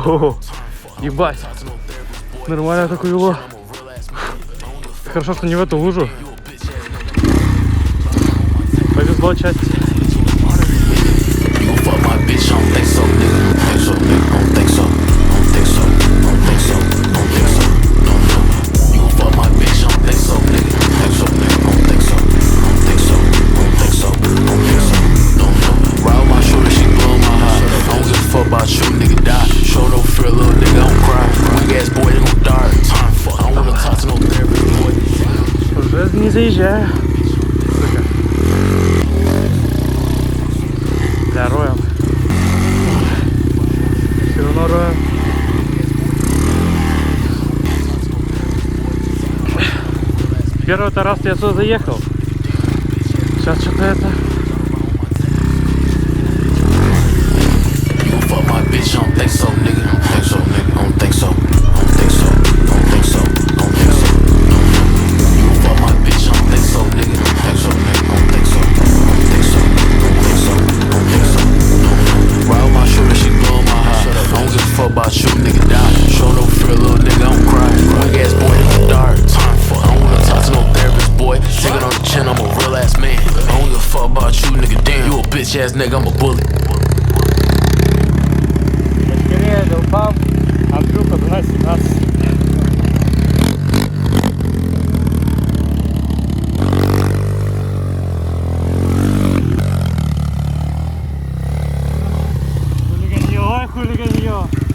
О, ебать. Нормально такое вело. Хорошо, что не в эту лужу. Повезло часть. Уже не заезжаю. Сука. Да, роем. Все равно роем. Первый-то раз я сюда заехал. Сейчас что-то это... Ass nigga, I'm a bully. Скорее долбам, Андрюха 12-17. Хулиганье, ой, хулиганье.